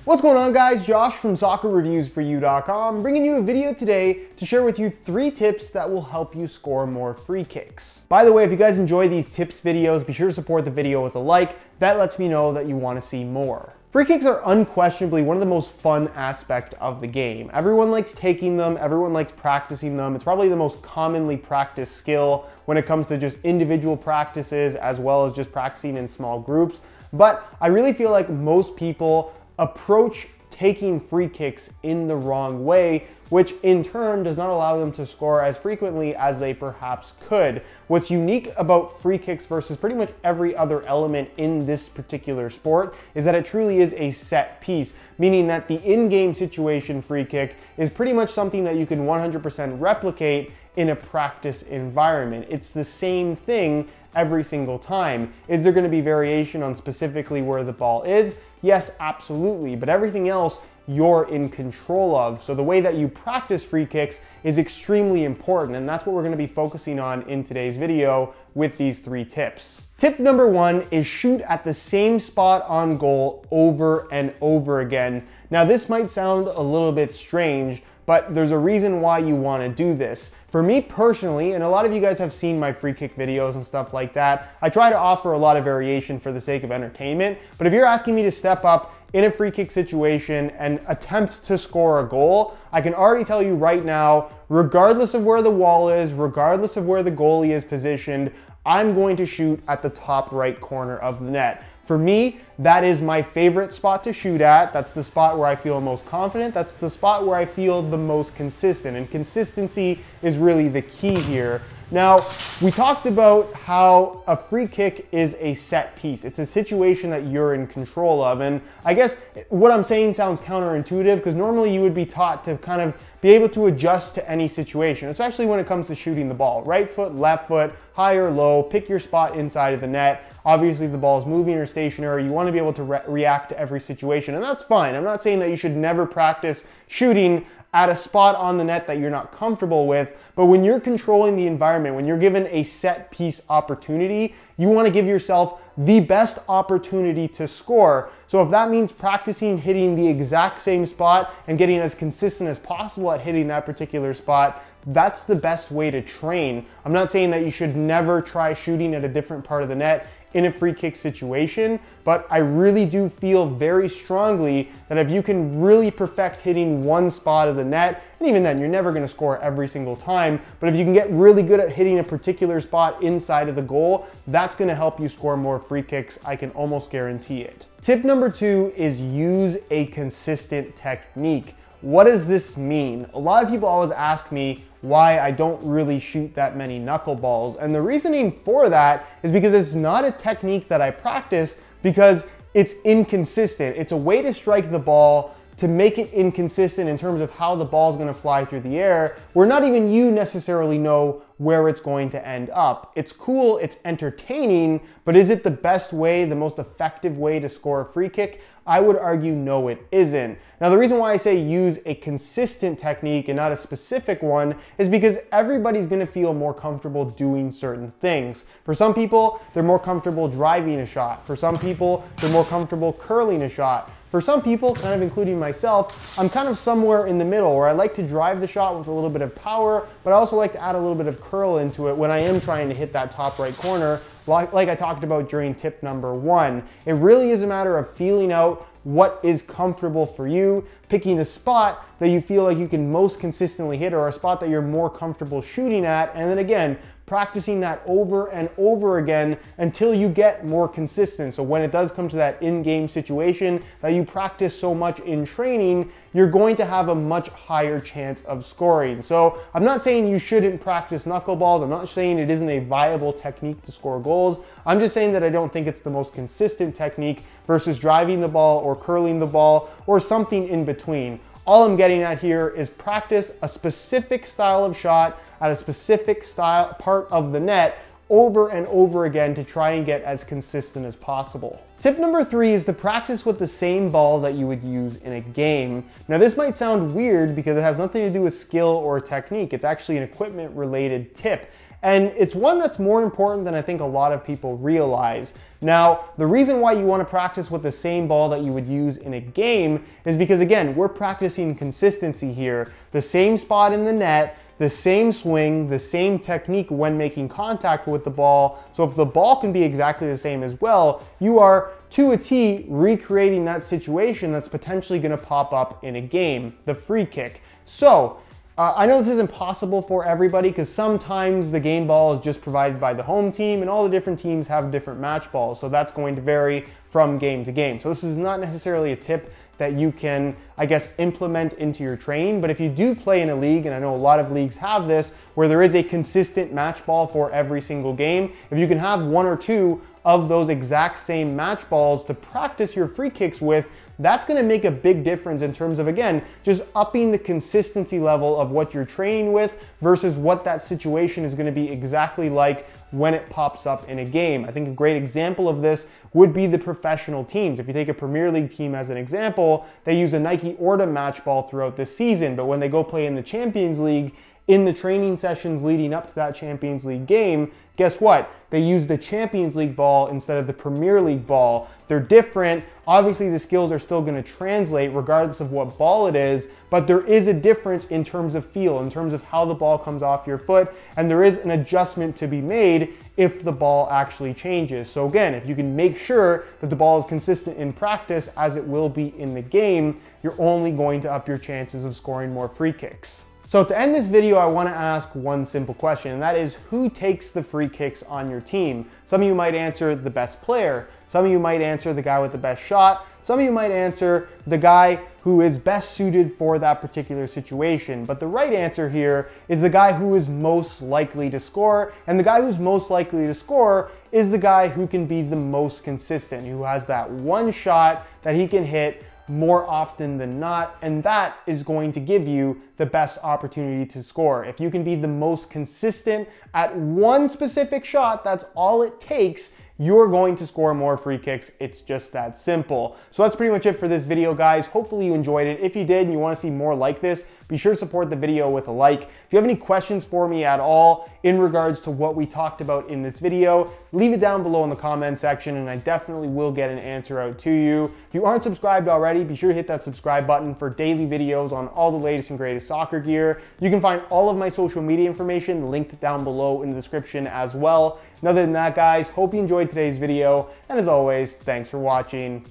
What's going on, guys? Josh from soccerreviewsforyou.com bringing you a video today to share with you 3 tips that will help you score more free kicks. By the way, if you guys enjoy these tips videos, be sure to support the video with a like. That lets me know that you want to see more. Free kicks are unquestionably one of the most fun aspects of the game. Everyone likes taking them, everyone likes practicing them. It's probably the most commonly practiced skill when it comes to just individual practices as well as just practicing in small groups. But I really feel like most people approach taking free kicks in the wrong way, which in turn does not allow them to score as frequently as they perhaps could. What's unique about free kicks versus pretty much every other element in this particular sport is that it truly is a set piece, meaning that the in-game situation free kick is pretty much something that you can 100% replicate in a practice environment. It's the same thing every single time. Is there going to be variation on specifically where the ball is? Yes, absolutely, but everything else you're in control of. So the way that you practice free kicks is extremely important, and that's what we're going to be focusing on in today's video with these 3 tips. Tip number 1 is shoot at the same spot on goal over and over again. Now this might sound a little bit strange, but there's a reason why you want to do this. For me personally, and a lot of you guys have seen my free kick videos and stuff like that, I try to offer a lot of variation for the sake of entertainment. But if you're asking me to step up in a free kick situation and attempt to score a goal, I can already tell you right now, regardless of where the wall is, regardless of where the goalie is positioned, I'm going to shoot at the top right corner of the net. For me, that is my favorite spot to shoot at. That's the spot where I feel most confident. That's the spot where I feel the most consistent. And consistency is really the key here. Now, we talked about how a free kick is a set piece. It's a situation that you're in control of. And I guess what I'm saying sounds counterintuitive because normally you would be taught to kind of be able to adjust to any situation, especially when it comes to shooting the ball. Right foot, left foot, high or low, pick your spot inside of the net. Obviously, if the ball is moving or stationary, you want to be able to react to every situation, and that's fine. I'm not saying that you should never practice shooting at a spot on the net that you're not comfortable with, but when you're controlling the environment, when you're given a set piece opportunity, you want to give yourself the best opportunity to score. So if that means practicing hitting the exact same spot and getting as consistent as possible at hitting that particular spot, that's the best way to train. I'm not saying that you should never try shooting at a different part of the net in a free kick situation, but I really do feel very strongly that if you can really perfect hitting one spot of the net, and even then you're never going to score every single time, but if you can get really good at hitting a particular spot inside of the goal, that's going to help you score more free kicks. I can almost guarantee it. Tip number 2 is use a consistent technique. What does this mean? A lot of people always ask me why I don't really shoot that many knuckleballs. And the reasoning for that is because it's not a technique that I practice because it's inconsistent. It's a way to strike the ball to make it inconsistent in terms of how the ball is going to fly through the air, where not even you necessarily know where it's going to end up. It's cool, it's entertaining, but is it the best way, the most effective way to score a free kick? I would argue no, it isn't. Now, the reason why I say use a consistent technique and not a specific one is because everybody's going to feel more comfortable doing certain things. For some people, they're more comfortable driving a shot. For some people, they're more comfortable curling a shot. For some people, kind of including myself, I'm kind of somewhere in the middle where I like to drive the shot with a little bit of power, but I also like to add a little bit of curl into it when I am trying to hit that top right corner, like I talked about during tip number 1. It really is a matter of feeling out what is comfortable for you, picking a spot that you feel like you can most consistently hit or a spot that you're more comfortable shooting at, and then again, practicing that over and over again until you get more consistent. So when it does come to that in-game situation that you practice so much in training, you're going to have a much higher chance of scoring. So I'm not saying you shouldn't practice knuckleballs. I'm not saying it isn't a viable technique to score goals. I'm just saying that I don't think it's the most consistent technique versus driving the ball or curling the ball or something in between. All I'm getting at here is practice a specific style of shot at a specific style part of the net over and over again to try and get as consistent as possible. Tip number 3 is to practice with the same ball that you would use in a game. Now this might sound weird because it has nothing to do with skill or technique. It's actually an equipment related tip. And it's one that's more important than I think a lot of people realize. Now, the reason why you want to practice with the same ball that you would use in a game is because, again, we're practicing consistency here. The same spot in the net, the same swing, the same technique when making contact with the ball. So if the ball can be exactly the same as well, you are to a T recreating that situation that's potentially going to pop up in a game, the free kick. So I know this isn't possible for everybody because sometimes the game ball is just provided by the home team and all the different teams have different match balls. So that's going to vary from game to game. So this is not necessarily a tip that you can, I guess, implement into your training. But if you do play in a league, and I know a lot of leagues have this, where there is a consistent match ball for every single game, if you can have one or two of those exact same match balls to practice your free kicks with, that's gonna make a big difference in terms of, again, just upping the consistency level of what you're training with versus what that situation is gonna be exactly like when it pops up in a game. I think a great example of this would be the professional teams. If you take a Premier League team as an example, they use a Nike Orta match ball throughout the season, but when they go play in the Champions League, in the training sessions leading up to that Champions League game, guess what? They use the Champions League ball instead of the Premier League ball. They're different. Obviously, the skills are still going to translate regardless of what ball it is, but there is a difference in terms of feel, in terms of how the ball comes off your foot, and there is an adjustment to be made if the ball actually changes. So again, if you can make sure that the ball is consistent in practice as it will be in the game, you're only going to up your chances of scoring more free kicks. So to end this video, I want to ask one simple question, and that is, who takes the free kicks on your team? Some of you might answer the best player. Some of you might answer the guy with the best shot. Some of you might answer the guy who is best suited for that particular situation. But the right answer here is the guy who is most likely to score. And the guy who's most likely to score is the guy who can be the most consistent, who has that one shot that he can hit more often than not, and that is going to give you the best opportunity to score. If you can be the most consistent at one specific shot, that's all it takes, you're going to score more free kicks. It's just that simple. So that's pretty much it for this video, guys. Hopefully you enjoyed it. If you did and you want to see more like this, be sure to support the video with a like. If you have any questions for me at all in regards to what we talked about in this video, leave it down below in the comment section and I definitely will get an answer out to you. If you aren't subscribed already, be sure to hit that subscribe button for daily videos on all the latest and greatest soccer gear. You can find all of my social media information linked down below in the description as well. And other than that, guys, hope you enjoyed today's video, and as always, thanks for watching.